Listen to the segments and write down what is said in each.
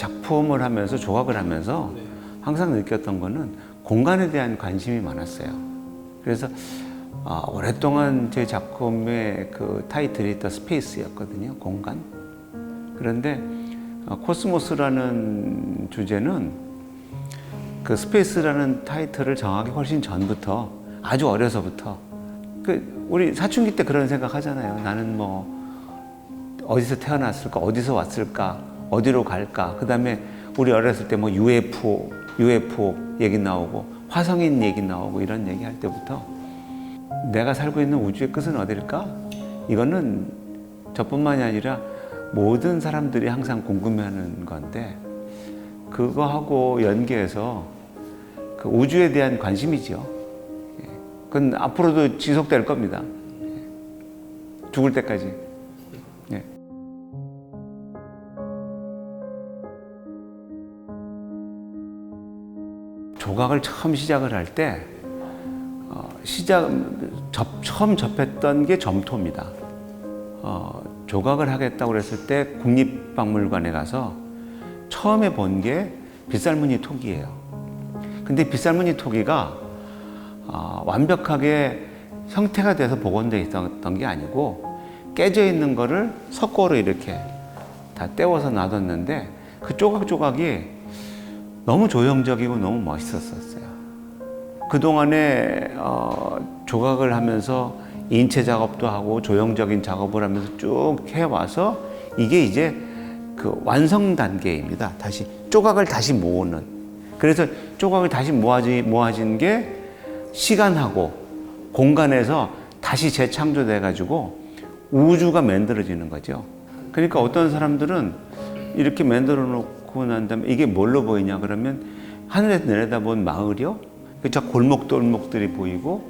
작품을 하면서 조각을 하면서 항상 느꼈던 거는 공간에 대한 관심이 많았어요. 그래서 오랫동안 제 작품의 그 타이틀이 더 스페이스였거든요. 공간. 그런데 코스모스라는 주제는 그 스페이스라는 타이틀을 정하기 훨씬 전부터, 아주 어려서부터, 우리 사춘기 때 그런 생각 하잖아요. 나는 뭐 어디서 태어났을까, 어디서 왔을까, 어디로 갈까. 그 다음에 우리 어렸을 때 뭐 UFO 얘기 나오고 화성인 얘기 나오고 이런 얘기 할 때부터 내가 살고 있는 우주의 끝은 어딜까? 이거는 저뿐만이 아니라 모든 사람들이 항상 궁금해하는 건데, 그거하고 연계해서 그 우주에 대한 관심이죠. 그건 앞으로도 지속될 겁니다. 죽을 때까지. 조각을 처음 시작을 할 때 처음 접했던 게 점토입니다. 조각을 하겠다고 그랬을 때 국립박물관에 가서 처음에 본 게 빗살무늬 토기예요. 근데 빗살무늬 토기가 완벽하게 형태가 돼서 복원되어 있었던 게 아니고 깨져 있는 거를 석고로 이렇게 다 떼워서 놔뒀는데 그 조각조각이 너무 조형적이고 너무 멋있었어요. 그동안에 조각을 하면서 인체 작업도 하고 조형적인 작업을 하면서 쭉 해와서 이게 이제 그 완성 단계입니다. 다시 조각을 다시 모으는. 그래서 조각을 다시 모아진 게 시간하고 공간에서 다시 재창조돼 가지고 우주가 만들어지는 거죠. 그러니까 어떤 사람들은 이렇게 만들어 놓고 난 다음에 이게 뭘로 보이냐 그러면 하늘에서 내려다본 마을이요? 저 골목들이 보이고,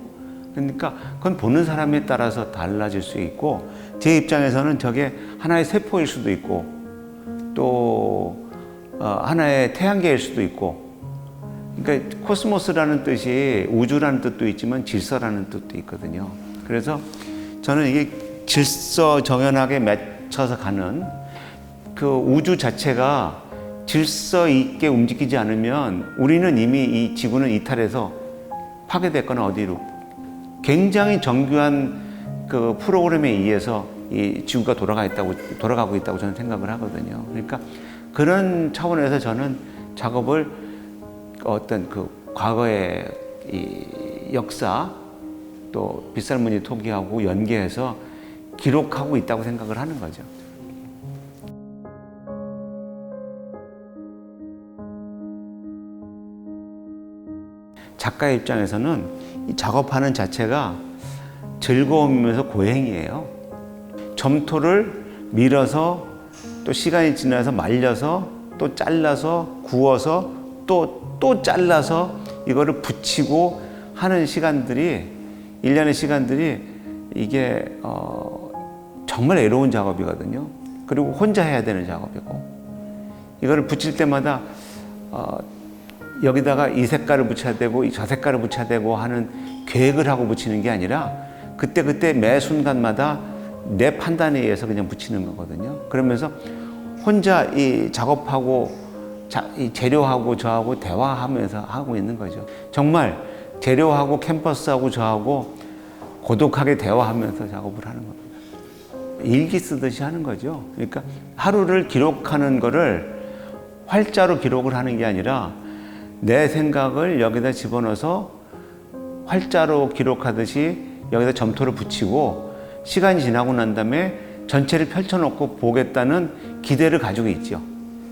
그러니까 그건 보는 사람에 따라서 달라질 수 있고, 제 입장에서는 저게 하나의 세포일 수도 있고 또 하나의 태양계일 수도 있고, 그러니까 코스모스라는 뜻이 우주라는 뜻도 있지만 질서라는 뜻도 있거든요. 그래서 저는 이게 질서정연하게 맺혀서 가는 그 우주 자체가 질서 있게 움직이지 않으면 우리는 이미 이 지구는 이탈해서 파괴됐거나 어디로, 굉장히 정교한 그 프로그램에 의해서 이 지구가 돌아가고 있다고 저는 생각을 하거든요. 그러니까 그런 차원에서 저는 작업을 어떤 그 과거의 이 역사 또 빗살무늬 토기하고 연계해서 기록하고 있다고 생각을 하는 거죠. 작가의 입장에서는 이 작업하는 자체가 즐거움이면서 고행이에요. 점토를 밀어서 또 시간이 지나서 말려서 또 잘라서 구워서 또 잘라서 이거를 붙이고 하는 시간들이, 일련의 시간들이 이게 정말 애로운 작업이거든요. 그리고 혼자 해야 되는 작업이고, 이거를 붙일 때마다 여기다가 이 색깔을 붙여야 되고 저 색깔을 붙여야 되고 하는 계획을 하고 붙이는 게 아니라 그때 매 순간마다 내 판단에 의해서 그냥 붙이는 거거든요. 그러면서 혼자 이 작업하고 이 재료하고 저하고 대화하면서 하고 있는 거죠. 정말 재료하고 캠퍼스하고 저하고 고독하게 대화하면서 작업을 하는 겁니다. 일기 쓰듯이 하는 거죠. 그러니까 하루를 기록하는 거를 활자로 기록을 하는 게 아니라 내 생각을 여기다 집어넣어서 활자로 기록하듯이 여기다 점토를 붙이고 시간이 지나고 난 다음에 전체를 펼쳐놓고 보겠다는 기대를 가지고 있죠.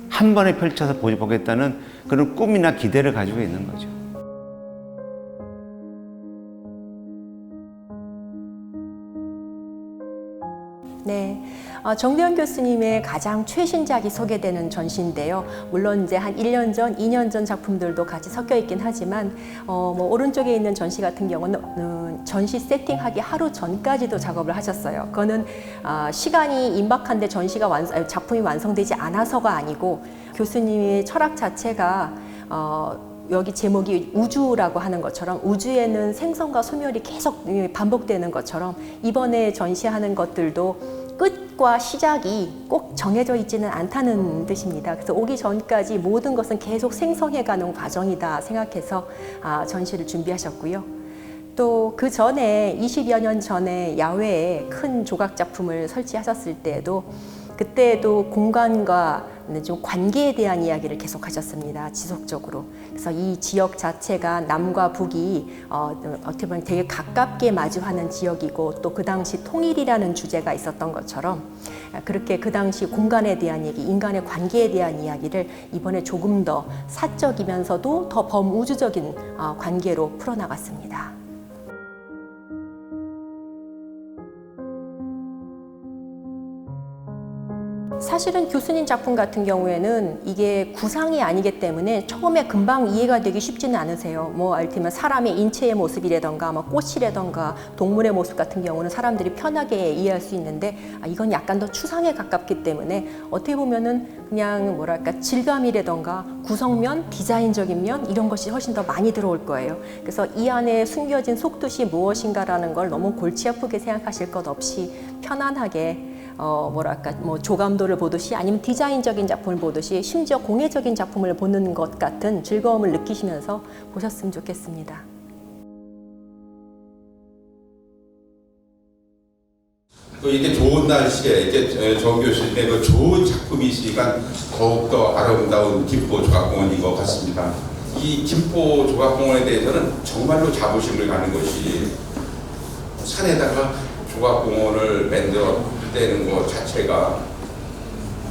한 번에 펼쳐서 보겠다는 그런 꿈이나 기대를 가지고 있는 거죠. 네. 정대현 교수님의 가장 최신작이 소개되는 전시인데요. 물론 이제 한 1년 전, 2년 전 작품들도 같이 섞여 있긴 하지만, 오른쪽에 있는 전시 같은 경우는 전시 세팅하기 하루 전까지도 작업을 하셨어요. 그거는 시간이 임박한데 작품이 완성되지 않아서가 아니고 교수님의 철학 자체가 여기 제목이 우주라고 하는 것처럼 우주에는 생성과 소멸이 계속 반복되는 것처럼 이번에 전시하는 것들도 끝과 시작이 꼭 정해져 있지는 않다는 뜻입니다. 그래서 오기 전까지 모든 것은 계속 생성해가는 과정이다 생각해서 전시를 준비하셨고요. 또 그 전에 20여 년 전에 야외에 큰 조각 작품을 설치하셨을 때에도 그때도 공간과 좀 관계에 대한 이야기를 계속 하셨습니다. 지속적으로. 그래서 이 지역 자체가 남과 북이 어떻게 보면 되게 가깝게 마주하는 지역이고 또 그 당시 통일이라는 주제가 있었던 것처럼 그렇게 그 당시 공간에 대한 얘기, 인간의 관계에 대한 이야기를 이번에 조금 더 사적이면서도 더 범우주적인 관계로 풀어나갔습니다. 사실은 교수님 작품 같은 경우에는 이게 구상이 아니기 때문에 처음에 금방 이해가 되기 쉽지는 않으세요. 뭐 이를테면 사람의 인체의 모습이라던가 뭐 꽃이라던가 동물의 모습 같은 경우는 사람들이 편하게 이해할 수 있는데 이건 약간 더 추상에 가깝기 때문에 어떻게 보면은 그냥 뭐랄까 질감이라던가 구성면, 디자인적인 면 이런 것이 훨씬 더 많이 들어올 거예요. 그래서 이 안에 숨겨진 속뜻이 무엇인가라는 걸 너무 골치 아프게 생각하실 것 없이 편안하게 뭐랄까 조감도를 보듯이 아니면 디자인적인 작품을 보듯이 심지어 공예적인 작품을 보는 것 같은 즐거움을 느끼시면서 보셨으면 좋겠습니다. 또 이렇게 좋은 날씨에 이렇게 정 교수님의 그 좋은 작품이시니까 더욱더 아름다운 김포 조각공원인 것 같습니다. 이 김포 조각공원에 대해서는 정말로 자부심을 가는 것이 산에다가 조각공원을 만들었다는 것 자체가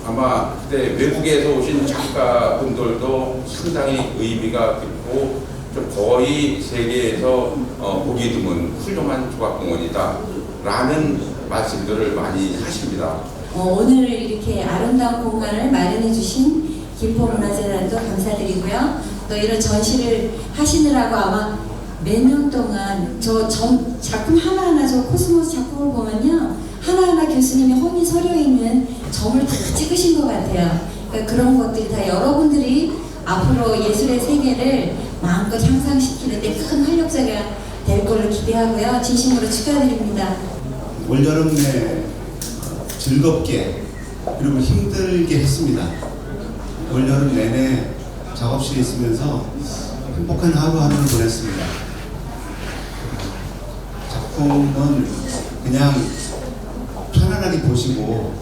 아마 그때 외국에서 오신 작가분들도 상당히 의미가 깊고 좀 거의 세계에서 보기 드문 훌륭한 조각공원이다 라는 말씀들을 많이 하십니다. 오늘 이렇게 아름다운 공간을 마련해 주신 김포문화재단도 감사드리고요. 또 이런 전시를 하시느라고 아마 몇 년 동안 저 작품 하나하나 저 코스모스 작품을 보면요. 하나하나 교수님이 혼이 서려 있는 점을 다 찍으신 것 같아요. 그러니까 그런 것들이 다 여러분들이 앞으로 예술의 세계를 마음껏 향상시키는 데 큰 활력소가 될 걸로 기대하고요. 진심으로 축하드립니다. 올여름에 즐겁게 그리고 힘들게 했습니다. 올여름 내내 작업실에 있으면서 행복한 하루하루를 보냈습니다. 작품은 그냥 편안하게 보시고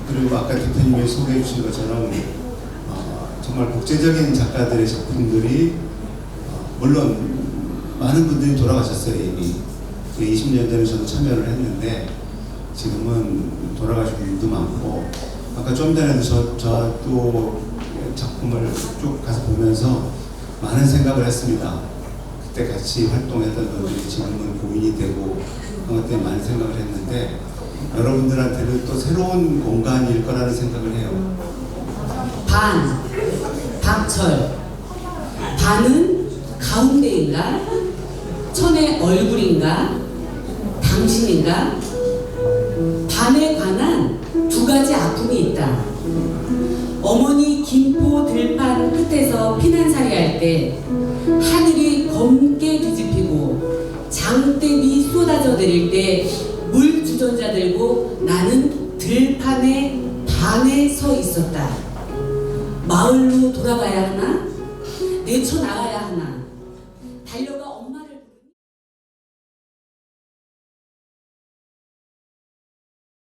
그리고 아까 대표님이 소개해 주신 것처럼 정말 국제적인 작가들의 작품들이 물론 많은 분들이 돌아가셨어요. 이미 20년 전에 저도 참여를 했는데 지금은 돌아가신 분도 많고 아까 좀 전에도 저도 작품을 쭉 가서 보면서 많은 생각을 했습니다. 그때 같이 활동했던 분들이 지금은 고민이 되고 그런 것 때문에 많은 생각을 했는데 여러분들한테는 또 새로운 공간일 거라는 생각을 해요. 박철. 반은 가운데인가? 천의 얼굴인가? 당신인가? 반에 관한 두 가지 아픔이 있다. 어머니 김포 들판 끝에서 피난살이 할 때 하늘이 검게 뒤집히고 장대비 쏟아져 내릴 때 물 주전자 들고 나는 들판의 반에 서 있었다. 마을로 돌아가야 하나? 내쳐 나가야 하나?